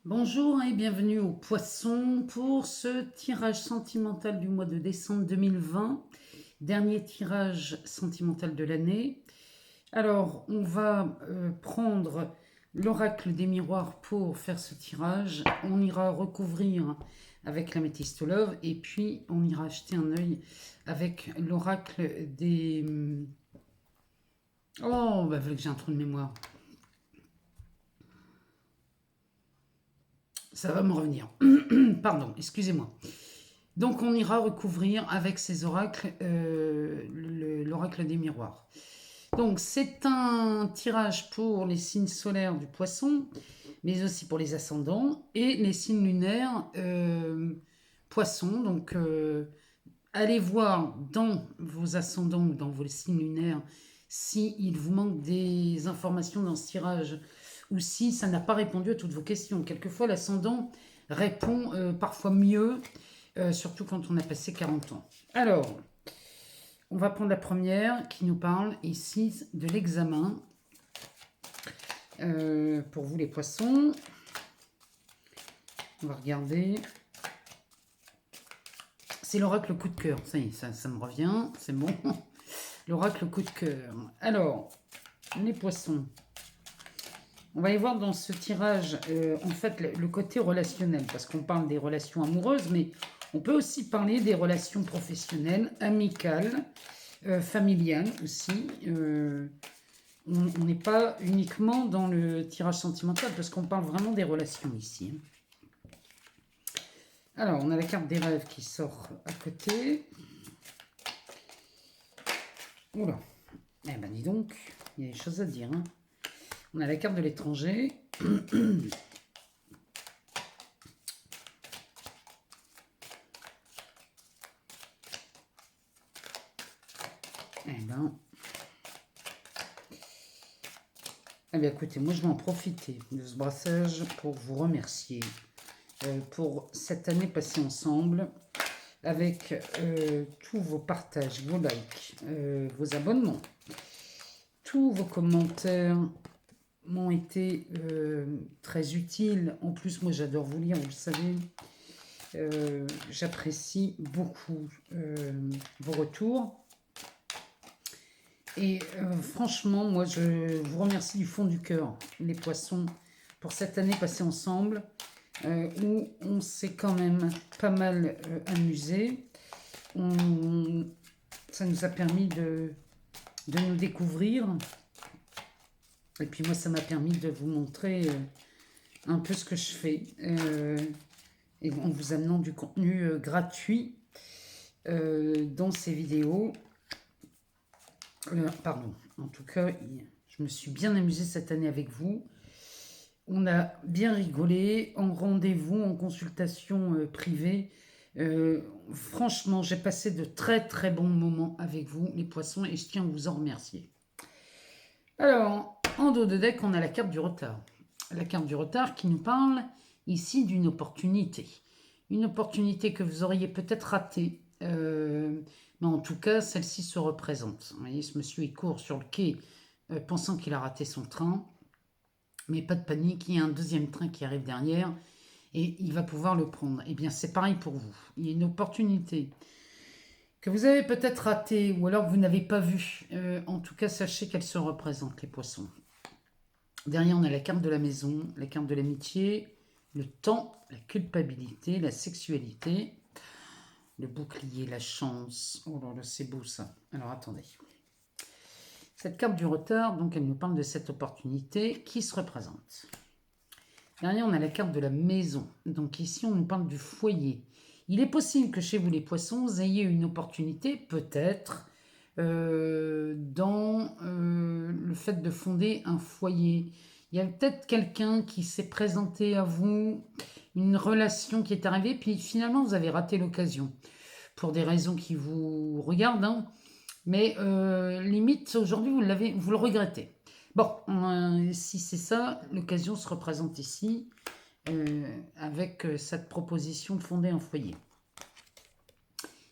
Bonjour et bienvenue au Poisson pour ce tirage sentimental du mois de décembre 2020, dernier tirage sentimental de l'année. Alors, on va prendre l'oracle des miroirs pour faire ce tirage. On ira recouvrir avec la métiste love et puis on ira acheter un œil avec l'oracle des... Oh, bah, que j'ai un trou de mémoire. Ça va me revenir. Pardon, excusez-moi. Donc on ira recouvrir avec ces oracles l'oracle des miroirs. Donc c'est un tirage pour les signes solaires du poisson, mais aussi pour les ascendants et les signes lunaires poisson. Donc allez voir dans vos ascendants ou dans vos signes lunaires s'il vous manque des informations dans ce tirage ou si ça n'a pas répondu à toutes vos questions. Quelquefois l'ascendant répond parfois mieux surtout quand on a passé 40 ans. Alors, on va prendre la première qui nous parle ici de l'examen. Pour vous les poissons, on va regarder. C'est l'oracle coup de cœur. Ça y est, ça me revient, c'est bon. L'oracle coup de cœur. Alors, les poissons. On va aller voir dans ce tirage, en fait, le côté relationnel, parce qu'on parle des relations amoureuses, mais on peut aussi parler des relations professionnelles, amicales, familiales aussi. On n'est pas uniquement dans le tirage sentimental, parce qu'on parle vraiment des relations ici. Alors, on a la carte des rêves qui sort à côté. Oula, eh ben dis donc, il y a des choses à dire. Hein. On a la carte de l'étranger. Eh bien, écoutez, moi je vais en profiter de ce brassage pour vous remercier pour cette année passée ensemble avec tous vos partages, vos likes, vos abonnements, tous vos commentaires m'ont été très utiles. En plus, moi j'adore vous lire, vous le savez. J'apprécie beaucoup vos retours. Et franchement, moi, je vous remercie du fond du cœur, les poissons, pour cette année passée ensemble, où on s'est quand même pas mal amusé. Ça nous a permis de nous découvrir. Et puis moi, ça m'a permis de vous montrer un peu ce que je fais. Et en vous amenant du contenu gratuit dans ces vidéos. Pardon, en tout cas, je me suis bien amusée cette année avec vous. On a bien rigolé en rendez-vous, en consultation privée. Franchement, j'ai passé de très très bons moments avec vous, les poissons, et je tiens à vous en remercier. Alors, en dos de deck, on a la carte du retard. La carte du retard qui nous parle ici d'une opportunité. Une opportunité que vous auriez peut-être ratée. Mais en tout cas, celle-ci se représente. Vous voyez, ce monsieur, il court sur le quai pensant qu'il a raté son train. Mais pas de panique, il y a un deuxième train qui arrive derrière et il va pouvoir le prendre. Eh bien, c'est pareil pour vous. Il y a une opportunité que vous avez peut-être ratée ou alors que vous n'avez pas vue. En tout cas, sachez qu'elle se représente, les poissons. Derrière, on a la carte de la maison, la carte de l'amitié, le temps, la culpabilité, la sexualité, le bouclier, la chance. Oh là là, c'est beau ça. Alors, attendez. Cette carte du retard, donc, elle nous parle de cette opportunité qui se représente. Derrière, on a la carte de la maison. Donc ici, on nous parle du foyer. Il est possible que chez vous, les poissons, vous ayez une opportunité, peut-être, dans le fait de fonder un foyer. Il y a peut-être quelqu'un qui s'est présenté à vous, une relation qui est arrivée, puis finalement, vous avez raté l'occasion. Pour des raisons qui vous regardent, hein. Mais limite, aujourd'hui, vous le regrettez. Bon, si c'est ça, l'occasion se représente ici avec cette proposition de fonder un foyer.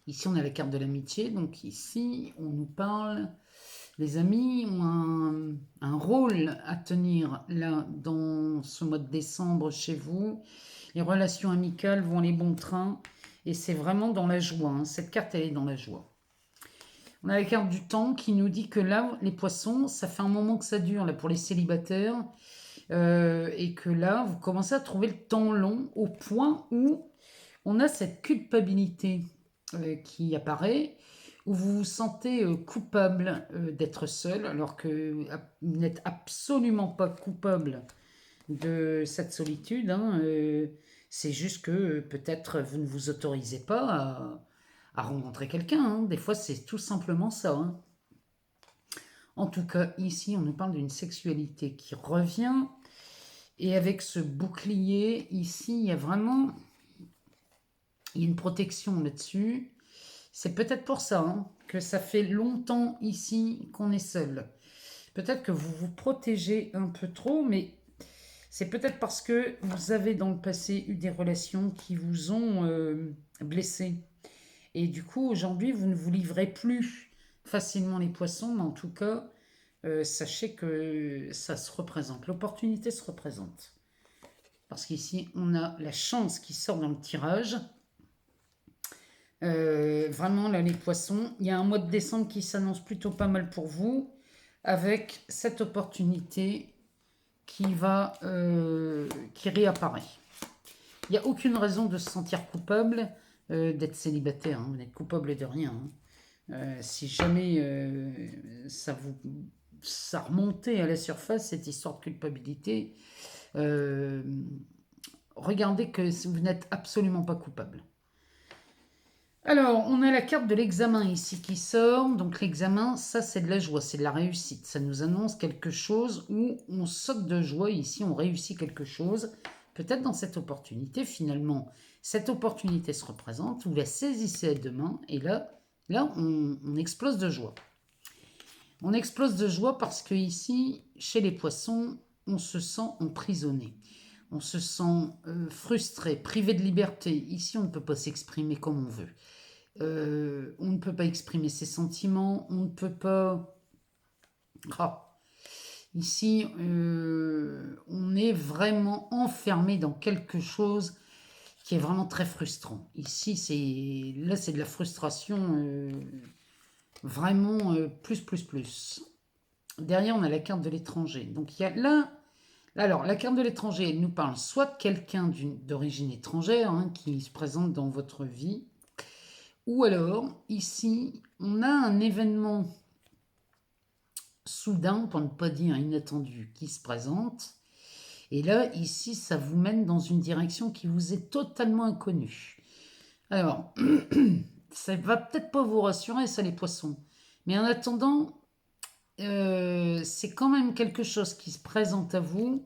Ici, on a la carte de l'amitié. Donc ici, on nous parle Les amis ont un rôle à tenir là dans ce mois de décembre chez vous. Les relations amicales vont les bons trains et c'est vraiment dans la joie, hein. Cette carte, elle est dans la joie. On a la carte du temps qui nous dit que là, les poissons, ça fait un moment que ça dure là, pour les célibataires et que là, vous commencez à trouver le temps long au point où on a cette culpabilité qui apparaît, où vous vous sentez coupable d'être seul, alors que vous n'êtes absolument pas coupable de cette solitude, hein. C'est juste que peut-être vous ne vous autorisez pas à rencontrer quelqu'un, hein. Des fois, c'est tout simplement ça, hein. En tout cas, ici, on nous parle d'une sexualité qui revient. Et avec ce bouclier, ici, il y a vraiment une protection là-dessus. C'est peut-être pour ça hein, que ça fait longtemps ici qu'on est seul. Peut-être que vous vous protégez un peu trop, mais c'est peut-être parce que vous avez dans le passé eu des relations qui vous ont blessé. Et du coup, aujourd'hui, vous ne vous livrez plus facilement les poissons, mais en tout cas, sachez que ça se représente. L'opportunité se représente. Parce qu'ici, on a la chance qui sort dans le tirage. Vraiment, là, les poissons, il y a un mois de décembre qui s'annonce plutôt pas mal pour vous, avec cette opportunité qui réapparaît. Il n'y a aucune raison de se sentir coupable d'être célibataire, hein. Vous n'êtes coupable de rien, hein. Si jamais ça remontait à la surface, cette histoire de culpabilité, regardez que vous n'êtes absolument pas coupable. Alors, on a la carte de l'examen ici qui sort. Donc l'examen, ça c'est de la joie, c'est de la réussite. Ça nous annonce quelque chose où on saute de joie. Ici, on réussit quelque chose. Peut-être dans cette opportunité, finalement, cette opportunité se représente. Vous la saisissez à deux mains et là on explose de joie. On explose de joie parce que ici, chez les poissons, on se sent emprisonné. On se sent frustré, privé de liberté. Ici, on ne peut pas s'exprimer comme on veut. On ne peut pas exprimer ses sentiments, on ne peut pas... Ici, on est vraiment enfermé dans quelque chose qui est vraiment très frustrant. Ici, c'est de la frustration vraiment plus. Derrière, on a la carte de l'étranger. Donc, il y a là... Alors, la carte de l'étranger, elle nous parle soit de quelqu'un d'origine étrangère hein, qui se présente dans votre vie, ou alors, ici, on a un événement soudain, pour ne pas dire inattendu, qui se présente. Et là, ici, ça vous mène dans une direction qui vous est totalement inconnue. Alors, ça va peut-être pas vous rassurer, ça, les poissons. Mais en attendant, c'est quand même quelque chose qui se présente à vous.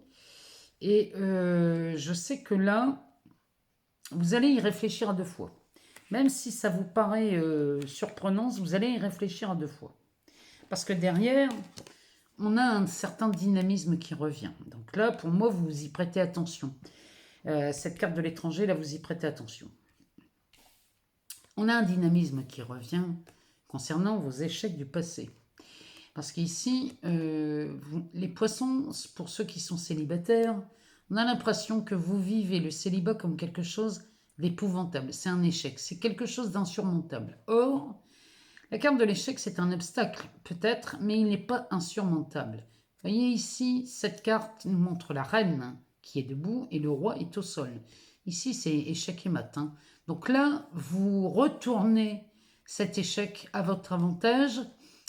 Et je sais que là, vous allez y réfléchir à deux fois. Même si ça vous paraît surprenant, vous allez y réfléchir à deux fois. Parce que derrière, on a un certain dynamisme qui revient. Donc là, pour moi, vous y prêtez attention. Cette carte de l'étranger, là, vous y prêtez attention. On a un dynamisme qui revient concernant vos échecs du passé. Parce qu'ici, les poissons, pour ceux qui sont célibataires, on a l'impression que vous vivez le célibat comme quelque chose d'épouvantable. C'est un échec, c'est quelque chose d'insurmontable. Or, la carte de l'échec, c'est un obstacle, peut-être, mais il n'est pas insurmontable. Vous voyez ici, cette carte nous montre la reine qui est debout et le roi est au sol. Ici, c'est échec et mat, hein. Donc là, vous retournez cet échec à votre avantage.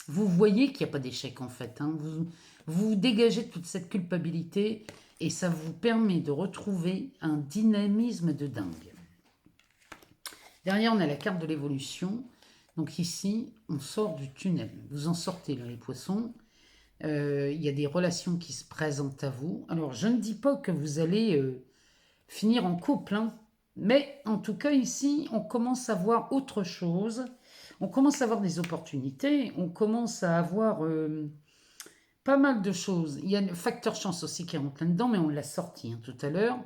Vous voyez qu'il n'y a pas d'échec en fait, hein. Vous dégagez toute cette culpabilité et ça vous permet de retrouver un dynamisme de dingue. Derrière, on a la carte de l'évolution. Donc ici, on sort du tunnel. Vous en sortez là, les poissons. Il y a des relations qui se présentent à vous. Alors, je ne dis pas que vous allez finir en couple, hein, mais en tout cas, ici, on commence à voir autre chose. On commence à avoir des opportunités. On commence à avoir pas mal de choses. Il y a le facteur chance aussi qui rentre là-dedans, mais on l'a sorti hein, tout à l'heure.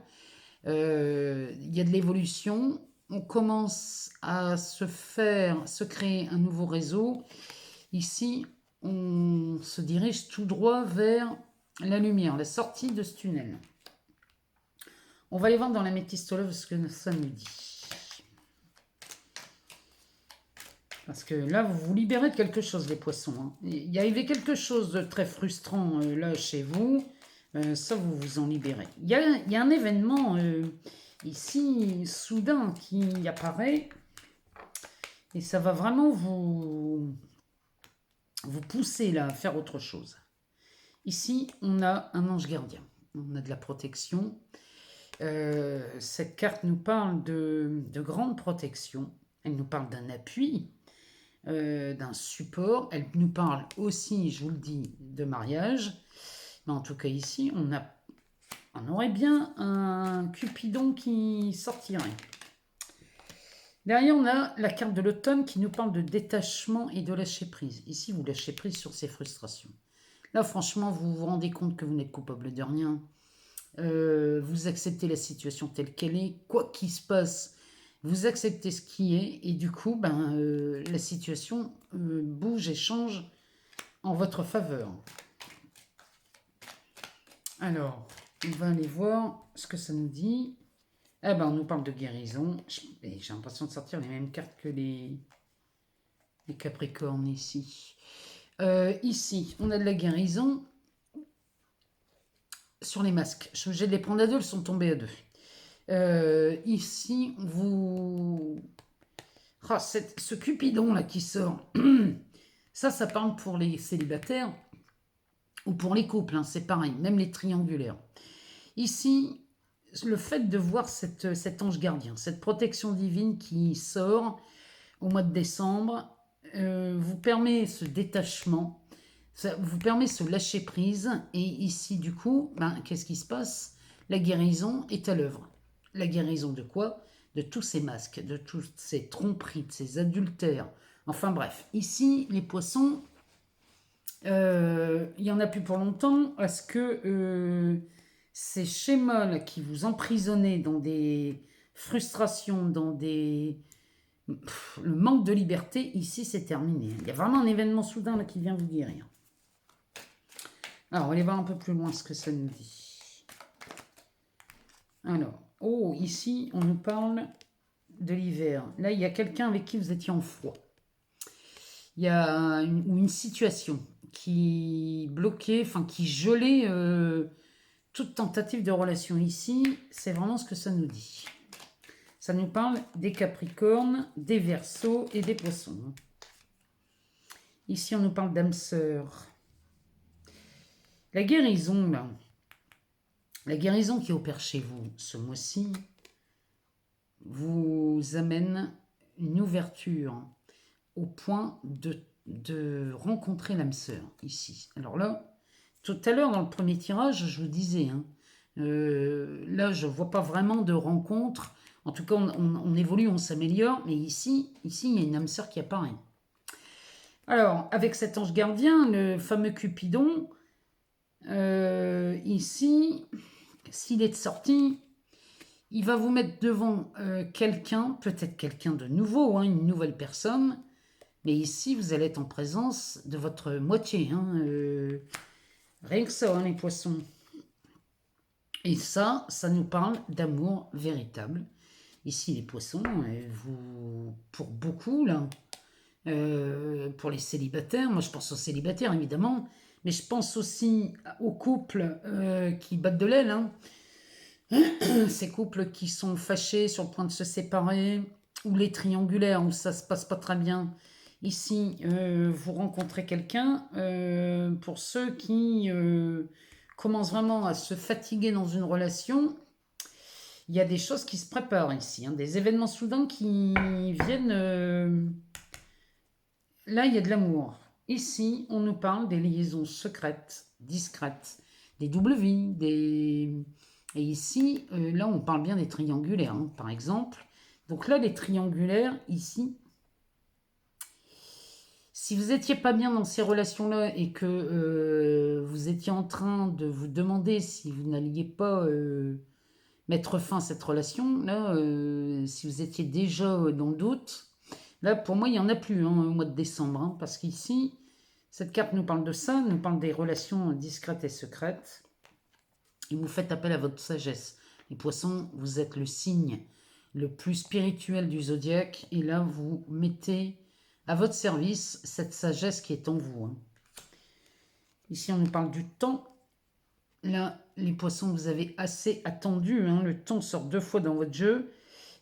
Il y a de l'évolution. On commence à se créer un nouveau réseau. Ici, on se dirige tout droit vers la lumière, la sortie de ce tunnel. On va aller voir dans la métistologie ce que ça nous dit. Parce que là, vous vous libérez de quelque chose, les poissons. Hein. Il y avait quelque chose de très frustrant là chez vous. Ça, vous vous en libérez. Il y a un événement ici, soudain, qui apparaît. Et ça va vraiment vous pousser là à faire autre chose. Ici, on a un ange gardien. On a de la protection. Cette carte nous parle de grande protection. Elle nous parle d'un appui, d'un support. Elle nous parle aussi, je vous le dis, de mariage. Mais en tout cas ici, on aurait bien un Cupidon qui sortirait. Derrière, on a la carte de l'automne qui nous parle de détachement et de lâcher prise. Ici, vous lâchez prise sur ces frustrations. Là, franchement, vous vous rendez compte que vous n'êtes coupable de rien. Vous acceptez la situation telle qu'elle est. Quoi qu'il se passe, vous acceptez ce qui est. Et du coup, la situation bouge et change en votre faveur. Alors, on va aller voir ce que ça nous dit. Eh ben, on nous parle de guérison. J'ai l'impression de sortir les mêmes cartes que les Capricornes ici. Ici, on a de la guérison sur les masques. Je suis obligée de les prendre à deux, elles sont tombées à deux. Ici, vous... Ah, ce Cupidon là qui sort, ça parle pour les célibataires ou pour les couples, hein, c'est pareil, même les triangulaires. Ici, le fait de voir cet ange gardien, cette protection divine qui sort au mois de décembre, vous permet ce détachement, ça vous permet ce lâcher prise. Et ici, du coup, qu'est-ce qui se passe? La guérison est à l'œuvre. La guérison de quoi? De tous ces masques, de toutes ces tromperies, de ces adultères. Enfin bref, ici, les poissons, il n'y en a plus pour longtemps. Est-ce que ces schémas là, qui vous emprisonnaient dans des frustrations, dans des... le manque de liberté, ici, c'est terminé. Il y a vraiment un événement soudain là, qui vient vous guérir. Alors, on va aller voir un peu plus loin ce que ça nous dit. Alors, ici, on nous parle de l'hiver. Là, il y a quelqu'un avec qui vous étiez en froid. Il y a une situation qui bloquait, enfin qui gelait toute tentative de relation. Ici, c'est vraiment ce que ça nous dit. Ça nous parle des Capricornes, des Verseaux et des Poissons. Ici, on nous parle d'âme sœur. La guérison, là. La guérison qui opère chez vous ce mois-ci vous amène une ouverture au point de rencontrer l'âme sœur, ici. Alors là, tout à l'heure, dans le premier tirage, je vous disais, là, je ne vois pas vraiment de rencontre. En tout cas, on évolue, on s'améliore. Mais ici, il y a une âme sœur qui apparaît. Alors, avec cet ange gardien, le fameux Cupidon, ici, s'il est sorti, il va vous mettre devant quelqu'un, peut-être quelqu'un de nouveau, une nouvelle personne. Mais ici, vous allez être en présence de votre moitié. Rien que ça, les poissons. Et ça nous parle d'amour véritable. Ici, les poissons, pour beaucoup, là, pour les célibataires, moi je pense aux célibataires évidemment, mais je pense aussi aux couples qui battent de l'aile. Ces couples qui sont fâchés sur le point de se séparer, ou les triangulaires où ça se passe pas très bien. Ici, vous rencontrez quelqu'un. Pour ceux qui commencent vraiment à se fatiguer dans une relation, il y a des choses qui se préparent ici, des événements soudains qui viennent. Là, il y a de l'amour. Ici, on nous parle des liaisons secrètes, discrètes, des doubles vies, Et ici, là, on parle bien des triangulaires, par exemple. Donc là, les triangulaires, ici, si vous n'étiez pas bien dans ces relations-là et que vous étiez en train de vous demander si vous n'alliez pas mettre fin à cette relation, là, si vous étiez déjà dans le doute, là, pour moi, il n'y en a plus au mois de décembre. Parce qu'ici, Cette carte nous parle de ça, nous parle des relations discrètes et secrètes. Et vous faites appel à votre sagesse. Les poissons, vous êtes le signe le plus spirituel du zodiaque. Et là, vous mettez à votre service cette sagesse qui est en vous. Hein. Ici, on nous parle du temps. Là, les poissons, vous avez assez attendu. Hein. Le temps sort 2 fois dans votre jeu.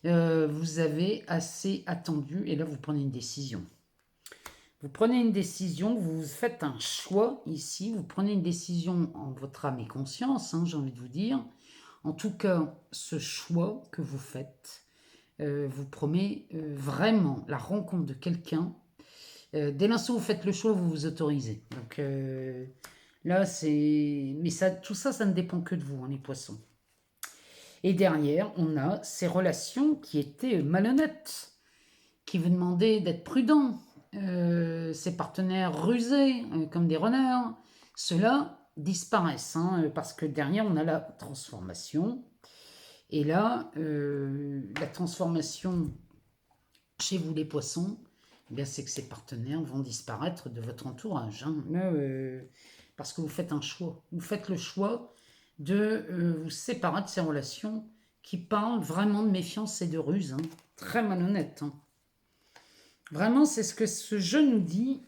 Vous avez assez attendu. Et là, vous prenez une décision. Vous prenez une décision, vous faites un choix ici, vous prenez une décision en votre âme et conscience, hein, j'ai envie de vous dire. En tout cas, ce choix que vous faites vous promet vraiment la rencontre de quelqu'un. Dès l'instant où vous faites le choix, vous vous autorisez. Donc là, c'est... Mais ça, tout ça, ça ne dépend que de vous, hein, les poissons. Et derrière, on a ces relations qui étaient malhonnêtes, qui vous demandaient d'être prudent. Ces partenaires rusés comme des renards, ceux-là disparaissent hein, parce que derrière on a la transformation et là la transformation chez vous les poissons eh bien c'est que ces partenaires vont disparaître de votre entourage hein, là, parce que vous faites un choix, vous faites le choix de vous séparer de ces relations qui parlent vraiment de méfiance et de ruse hein, très malhonnête hein. Vraiment, c'est ce que ce jeu nous dit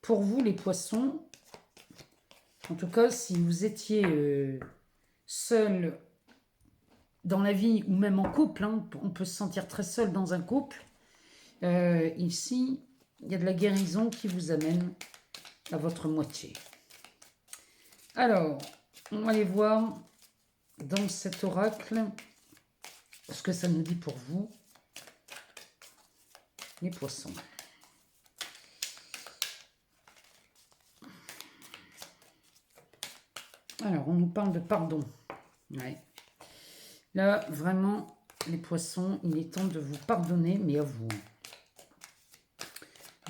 pour vous, les poissons. En tout cas, si vous étiez seul dans la vie ou même en couple, hein, on peut se sentir très seul dans un couple. Ici, il y a de la guérison qui vous amène à votre moitié. Alors, on va aller voir dans cet oracle ce que ça nous dit pour vous, les poissons. Alors, on nous parle de pardon. Ouais. Là, vraiment, les poissons, il est temps de vous pardonner, mais à vous.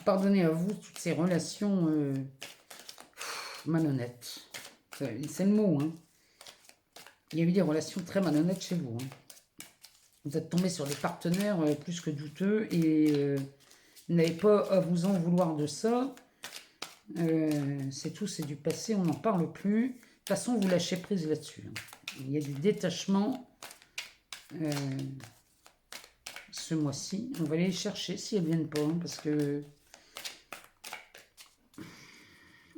Pardonnez à vous toutes ces relations malhonnêtes. C'est le mot, hein. Il y a eu des relations très malhonnêtes chez vous. Hein. Vous êtes tombé sur des partenaires plus que douteux et vous n'avez pas à vous en vouloir de ça. C'est tout, c'est du passé, on n'en parle plus. De toute façon, vous lâchez prise là-dessus. Hein. Il y a du détachement ce mois-ci. On va aller les chercher si elles ne viennent pas, hein, parce que...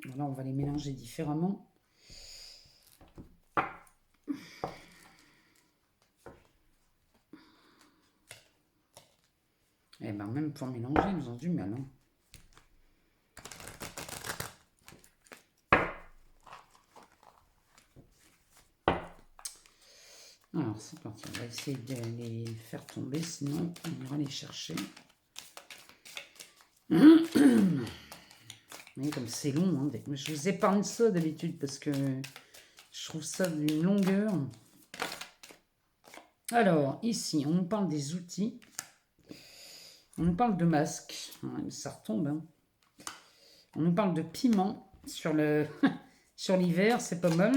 Voilà, on va les mélanger différemment. Eh bien, même pour mélanger, ils ont du mal. Hein. Alors, c'est parti. On va essayer de les faire tomber, sinon on ira les chercher. Mais comme c'est long, hein, je vous épargne ça d'habitude parce que je trouve ça d'une longueur. Alors, ici, on nous parle des outils. On nous parle de masques. Ça retombe. Hein. On nous parle de piment sur le sur l'hiver, c'est pas mal.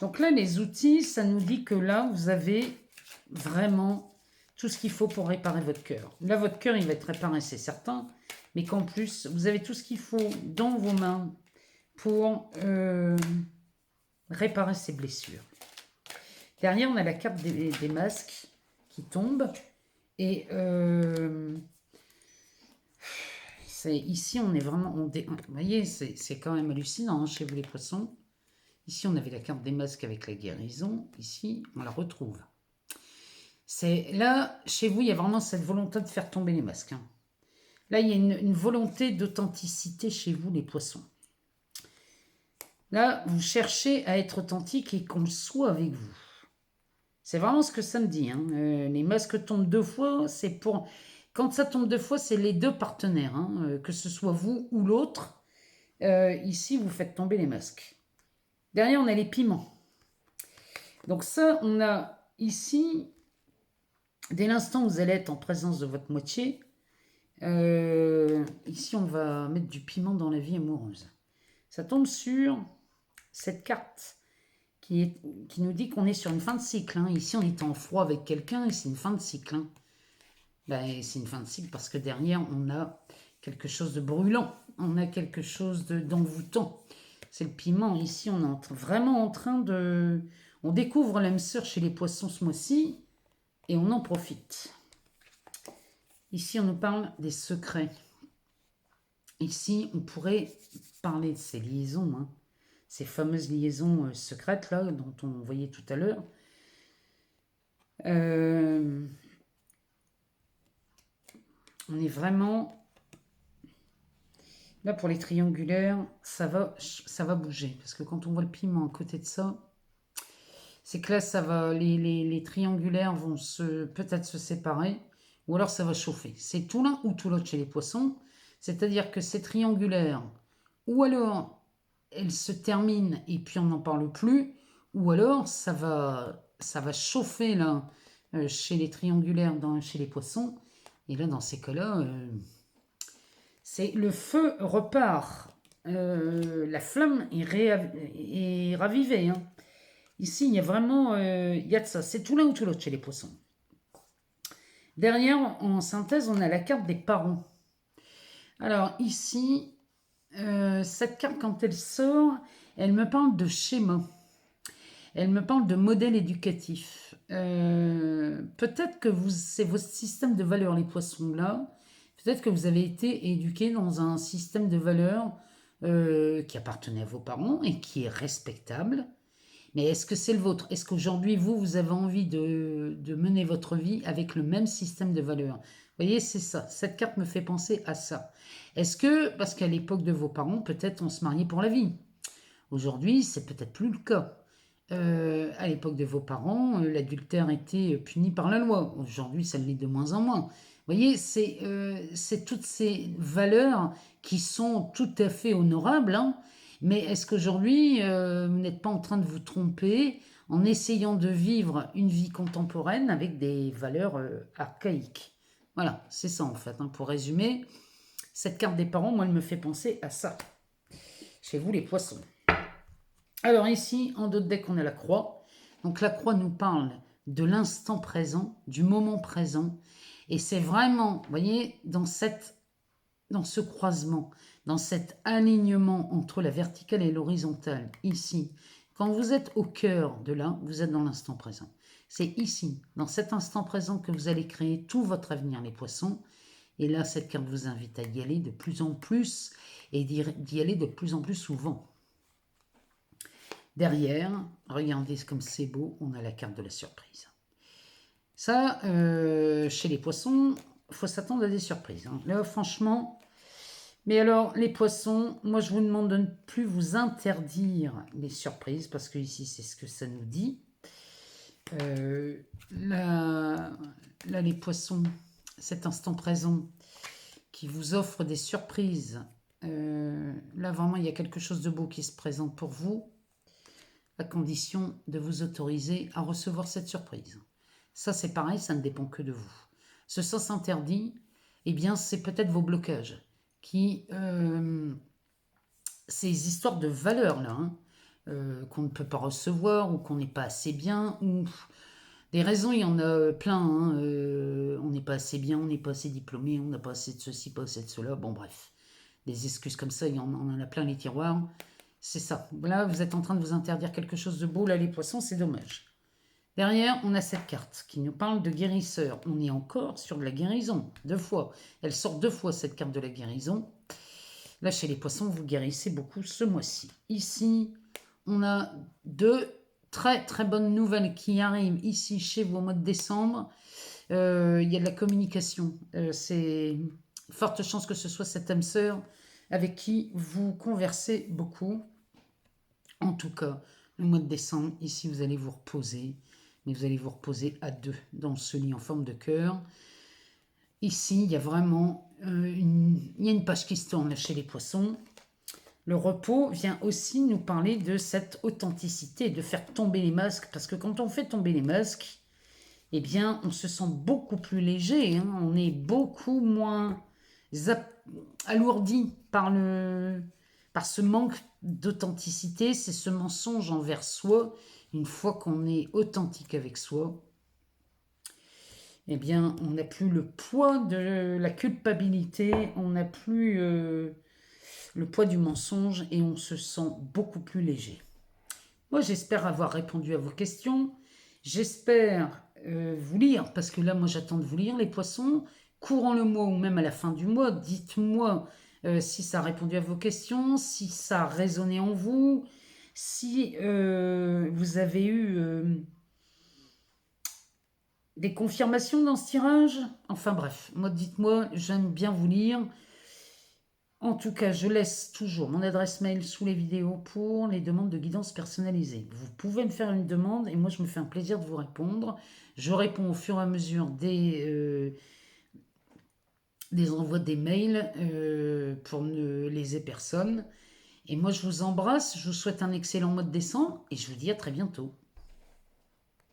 Donc là, les outils, ça nous dit que là, vous avez vraiment tout ce qu'il faut pour réparer votre cœur. Là, votre cœur, il va être réparé, c'est certain. Mais qu'en plus, vous avez tout ce qu'il faut dans vos mains pour réparer ces blessures. Derrière, on a la carte des masques qui tombe. Et ici, on est vraiment... vous voyez, c'est quand même hallucinant hein, chez vous les poissons. Ici, on avait la carte des masques avec la guérison. Ici, on la retrouve. Là, chez vous, il y a vraiment cette volonté de faire tomber les masques. Hein. Là, il y a une volonté d'authenticité chez vous, les poissons. Là, vous cherchez à être authentique et qu'on soit avec vous. C'est vraiment ce que ça me dit. Hein. Les masques tombent 2 fois, c'est pour... Quand ça tombe 2 fois, c'est les 2 partenaires. Hein, que ce soit vous ou l'autre. Ici, vous faites tomber les masques. Derrière, on a les piments. Donc ça, on a ici, dès l'instant où vous allez être en présence de votre moitié, ici, on va mettre du piment dans la vie amoureuse. Ça tombe sur cette carte qui nous dit qu'on est sur une fin de cycle. Hein. Ici, on est en froid avec quelqu'un et c'est une fin de cycle. Hein. Ben, c'est une fin de cycle parce que derrière, on a quelque chose de brûlant, on a quelque chose d'envoûtant. C'est le piment. Ici, on est vraiment en train de... On découvre l'âme sœur chez les poissons ce mois-ci et on en profite. Ici, on nous parle des secrets. Ici, on pourrait parler de ces liaisons, hein, ces fameuses liaisons secrètes là dont on voyait tout à l'heure. On est vraiment... Là, pour les triangulaires, ça va bouger. Parce que quand on voit le piment à côté de ça, c'est que là, ça va, les triangulaires vont peut-être se séparer. Ou alors, ça va chauffer. C'est tout l'un ou tout l'autre chez les poissons. C'est-à-dire que ces triangulaires, ou alors, elles se terminent et puis on n'en parle plus. Ou alors, ça va chauffer là, chez les triangulaires, chez les poissons. Et là, dans ces cas-là... c'est le feu repart. La flamme est ravivée. Hein. Ici, il y a vraiment il y a de ça. C'est tout l'un ou tout l'autre chez les poissons. Derrière, en synthèse, on a la carte des parents. Alors ici, cette carte, quand elle sort, elle me parle de schéma. Elle me parle de modèle éducatif. Peut-être que c'est votre système de valeurs, les poissons là. Peut-être que vous avez été éduqué dans un système de valeurs qui appartenait à vos parents et qui est respectable. Mais est-ce que c'est le vôtre? Est-ce qu'aujourd'hui, vous avez envie de mener votre vie avec le même système de valeurs? Vous voyez, c'est ça. Cette carte me fait penser à ça. Est-ce que, parce qu'à l'époque de vos parents, peut-être on se mariait pour la vie. Aujourd'hui, c'est peut-être plus le cas. À l'époque de vos parents, l'adultère était puni par la loi. Aujourd'hui, ça l'est de moins en moins. Vous voyez, c'est toutes ces valeurs qui sont tout à fait honorables. Hein, mais est-ce qu'aujourd'hui, vous n'êtes pas en train de vous tromper en essayant de vivre une vie contemporaine avec des valeurs archaïques? Voilà, c'est ça en fait. Hein, pour résumer, cette carte des parents, moi, elle me fait penser à ça. Chez vous, les poissons. Alors ici, en dos de deck, on a la croix. Donc la croix nous parle de l'instant présent, du moment présent. Et c'est vraiment, vous voyez, dans ce croisement, dans cet alignement entre la verticale et l'horizontale, ici, quand vous êtes au cœur de là, vous êtes dans l'instant présent. C'est ici, dans cet instant présent, que vous allez créer tout votre avenir, les poissons. Et là, cette carte vous invite à y aller de plus en plus et d'y aller de plus en plus souvent. Derrière, regardez comme c'est beau, on a la carte de la surprise. Ça, chez les poissons, il faut s'attendre à des surprises. Hein. Là, franchement... Mais alors, les poissons, moi, je vous demande de ne plus vous interdire les surprises, parce que ici, c'est ce que ça nous dit. Là, les poissons, cet instant présent qui vous offre des surprises. Là, vraiment, il y a quelque chose de beau qui se présente pour vous, à condition de vous autoriser à recevoir cette surprise. Ça, c'est pareil, ça ne dépend que de vous. Ce sens interdit, eh bien, c'est peut-être vos blocages. Ces histoires de valeurs là, hein, qu'on ne peut pas recevoir ou qu'on n'est pas assez bien, ou des raisons, il y en a plein. Hein, on n'est pas assez bien, on n'est pas assez diplômé, on n'a pas assez de ceci, pas assez de cela. Bon, bref, des excuses comme ça, on en a plein les tiroirs. C'est ça. Là, vous êtes en train de vous interdire quelque chose de beau, là, les poissons, c'est dommage. Derrière, on a cette carte qui nous parle de guérisseur. On est encore sur de la guérison, 2 fois. Elle sort 2 fois, cette carte de la guérison. Là, chez les poissons, vous guérissez beaucoup ce mois-ci. Ici, on a 2 très très bonnes nouvelles qui arrivent ici chez vous au mois de décembre. Il y a de la communication. C'est forte chance que ce soit cette âme sœur avec qui vous conversez beaucoup. En tout cas, le mois de décembre, ici, vous allez vous reposer. Mais vous allez vous reposer à 2 dans ce lit en forme de cœur. Ici, il y a vraiment il y a une page qui se tourne chez les poissons. Le repos vient aussi nous parler de cette authenticité, de faire tomber les masques. Parce que quand on fait tomber les masques, eh bien, on se sent beaucoup plus léger. Hein, on est beaucoup moins alourdi par ce manque d'authenticité. C'est ce mensonge envers soi. Une fois qu'on est authentique avec soi, eh bien, on n'a plus le poids de la culpabilité, on n'a plus le poids du mensonge et on se sent beaucoup plus léger. Moi, j'espère avoir répondu à vos questions. J'espère vous lire, parce que là, moi, j'attends de vous lire, les poissons. Courant le mois ou même à la fin du mois, dites-moi si ça a répondu à vos questions, si ça a résonné en vous, si vous avez eu des confirmations dans ce tirage. Enfin bref, moi, dites-moi, j'aime bien vous lire. En tout cas, je laisse toujours mon adresse mail sous les vidéos pour les demandes de guidance personnalisée. Vous pouvez me faire une demande et moi je me fais un plaisir de vous répondre. Je réponds au fur et à mesure des envois des mails pour ne léser personne. Et moi je vous embrasse, je vous souhaite un excellent mois de décembre et je vous dis à très bientôt.